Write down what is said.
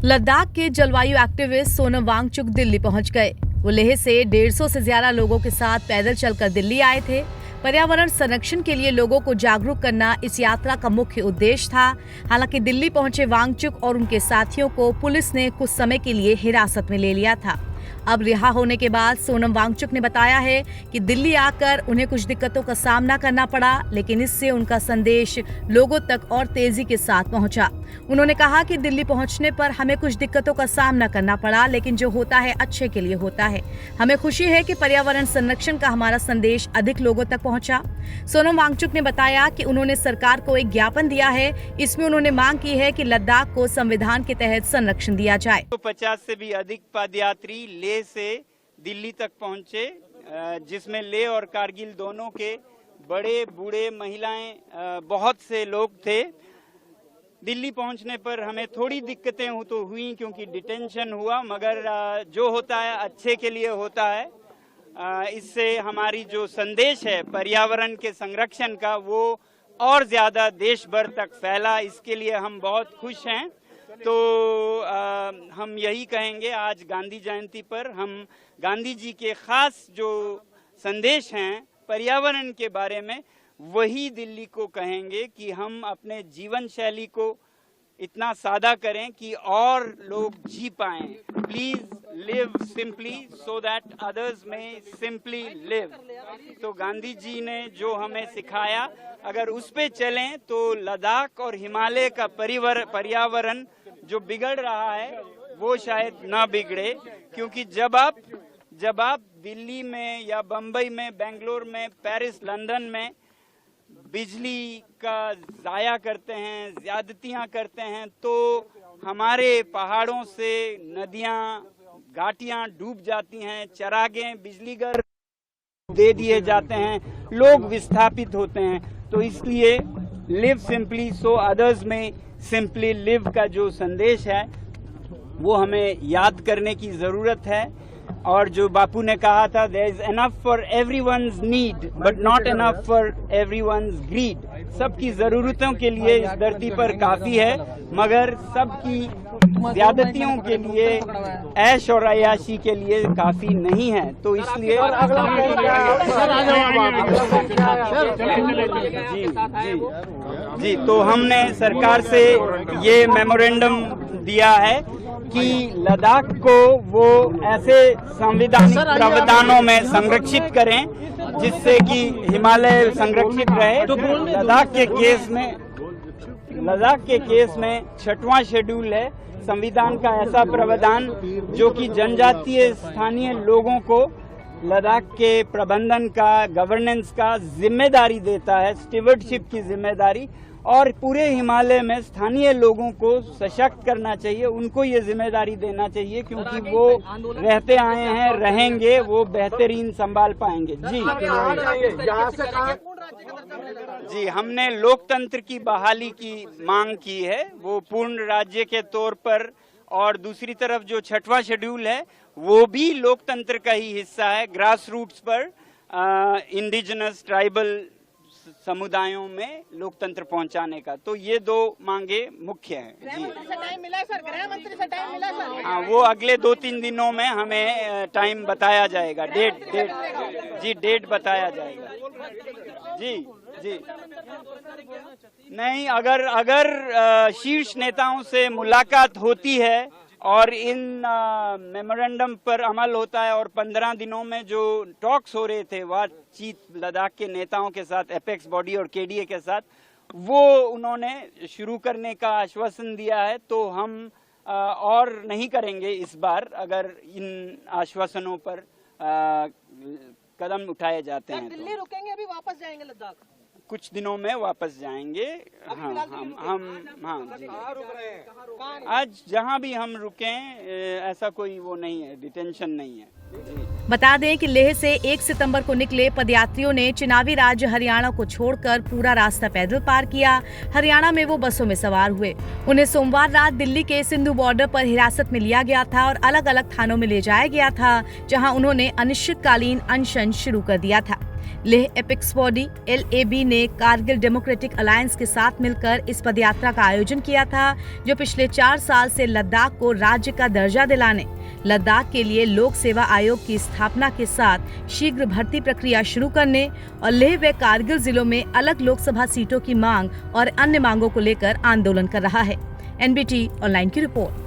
लद्दाख के जलवायु एक्टिविस्ट सोनम वांगचुक दिल्ली पहुंच गए। वो लेह से 150 से ज्यादा लोगों के साथ पैदल चलकर दिल्ली आए थे। पर्यावरण संरक्षण के लिए लोगों को जागरूक करना इस यात्रा का मुख्य उद्देश्य था। हालांकि दिल्ली पहुंचे वांगचुक और उनके साथियों को पुलिस ने कुछ समय के लिए हिरासत में ले लिया था। अब रिहा होने के बाद सोनम वांगचुक ने बताया है कि दिल्ली आकर उन्हें कुछ दिक्कतों का सामना करना पड़ा, लेकिन इससे उनका संदेश लोगों तक और तेजी के साथ पहुंचा। उन्होंने कहा कि दिल्ली पहुंचने पर हमें कुछ दिक्कतों का सामना करना पड़ा, लेकिन जो होता है अच्छे के लिए होता है। हमें खुशी है कि पर्यावरण संरक्षण का हमारा संदेश अधिक लोगों तक पहुंचा। सोनम वांगचुक ने बताया कि उन्होंने सरकार को एक ज्ञापन दिया है। इसमें उन्होंने मांग की है कि लद्दाख को संविधान के तहत संरक्षण दिया जाए। 50 से भी अधिक पदयात्री लेह से दिल्ली तक पहुंचे, जिसमें लेह और कारगिल दोनों के बड़े बूढ़े महिलाएं बहुत से लोग थे। दिल्ली पहुंचने पर हमें थोड़ी दिक्कतें हुई क्योंकि डिटेंशन हुआ, मगर जो होता है अच्छे के लिए होता है। इससे हमारी जो संदेश है पर्यावरण के संरक्षण का वो और ज्यादा देश भर तक फैला, इसके लिए हम बहुत खुश हैं। तो हम यही कहेंगे, आज गांधी जयंती पर हम गांधी जी के खास जो संदेश हैं पर्यावरण के बारे में वही दिल्ली को कहेंगे कि हम अपने जीवन शैली को इतना सादा करें कि और लोग जी पाएं। Please live simply so that others में सिंपली लिव। तो गांधी जी ने जो हमें सिखाया, अगर उस पे चलें तो लद्दाख और हिमालय का पर्यावरण जो बिगड़ रहा है वो शायद ना बिगड़े। क्योंकि जब आप दिल्ली में या बम्बई में, बेंगलोर में, पेरिस, लंदन में बिजली का जाया करते हैं, ज्यादतियां करते हैं, तो हमारे पहाड़ों से नदियां, घाटियां डूब जाती हैं, चरागे, बिजलीघर दे दिए जाते हैं, लोग विस्थापित होते हैं। तो इसलिए लिव सिंपली सो अदर्स में सिंपली लिव का जो संदेश है वो हमें याद करने की जरूरत है। और जो बापू ने कहा था, there is enough for everyone's need but not enough for everyone's greed. सबकी जरूरतों के लिए इस धरती पर काफी है, मगर सबकी ज्यादतियों के लिए, ऐश और अयाशी के लिए काफी नहीं है। तो इसलिए जी तो हमने सरकार से ये मेमोरेंडम दिया है कि लद्दाख को वो ऐसे संवैधानिक प्रावधानों में संरक्षित करें जिससे कि हिमालय संरक्षित रहे। तो लद्दाख के केस में 6वां शेड्यूल है संविधान का, ऐसा प्रावधान जो कि जनजातीय स्थानीय लोगों को लद्दाख के प्रबंधन का, गवर्नेंस का जिम्मेदारी देता है, स्टीवर्डशिप की जिम्मेदारी। और पूरे हिमालय में स्थानीय लोगों को सशक्त करना चाहिए, उनको ये जिम्मेदारी देना चाहिए, क्योंकि वो रहते आए हैं, रहेंगे, वो बेहतरीन संभाल पाएंगे। जी हमने लोकतंत्र की बहाली की मांग की है, वो पूर्ण राज्य के तौर पर। और दूसरी तरफ जो 6वां शेड्यूल है वो भी लोकतंत्र का ही हिस्सा है, ग्रास रूट्स पर इंडिजिनस ट्राइबल समुदायों में लोकतंत्र पहुंचाने का। तो ये 2 मांगे मुख्य हैं। जी टाइम मिला सर, गृह मंत्री से टाइम मिला सर? हाँ, वो अगले 2-3 दिनों में हमें टाइम बताया जाएगा, डेट बताया जाएगा। जी नहीं, अगर शीर्ष नेताओं से मुलाकात होती है और इन मेमोरेंडम पर अमल होता है और 15 दिनों में जो टॉक्स हो रहे थे बातचीत लद्दाख के नेताओं के साथ, एपेक्स बॉडी और केडीए के साथ, वो उन्होंने शुरू करने का आश्वासन दिया है। तो हम और नहीं करेंगे इस बार, अगर इन आश्वासनों पर कदम उठाए जाते हैं। दिल्ली रुकेंगे, अभी वापस जाएंगे लद्दाख? कुछ दिनों में वापस जाएंगे। हाँ, आज जहाँ भी हम रुकें ऐसा कोई वो नहीं है, डिटेंशन नहीं है। बता दें कि लेह से 1 सितंबर को निकले पदयात्रियों ने चुनावी राज्य हरियाणा को छोड़कर पूरा रास्ता पैदल पार किया। हरियाणा में वो बसों में सवार हुए। उन्हें सोमवार रात दिल्ली के सिंधु बॉर्डर पर हिरासत में लिया गया था और अलग अलग थानों में ले जाया गया था, जहां उन्होंने अनिश्चितकालीन अनशन शुरू कर दिया था। लेह एपिक्स बॉडी LAB ने कारगिल डेमोक्रेटिक अलायंस के साथ मिलकर इस पदयात्रा का आयोजन किया था, जो पिछले 4 साल से लद्दाख को राज्य का दर्जा दिलाने, लद्दाख के लिए लोक सेवा आयोग की स्थापना के साथ शीघ्र भर्ती प्रक्रिया शुरू करने और लेह व कारगिल जिलों में अलग लोकसभा सीटों की मांग और अन्य मांगों को लेकर आंदोलन कर रहा है। NBT ऑनलाइन की रिपोर्ट।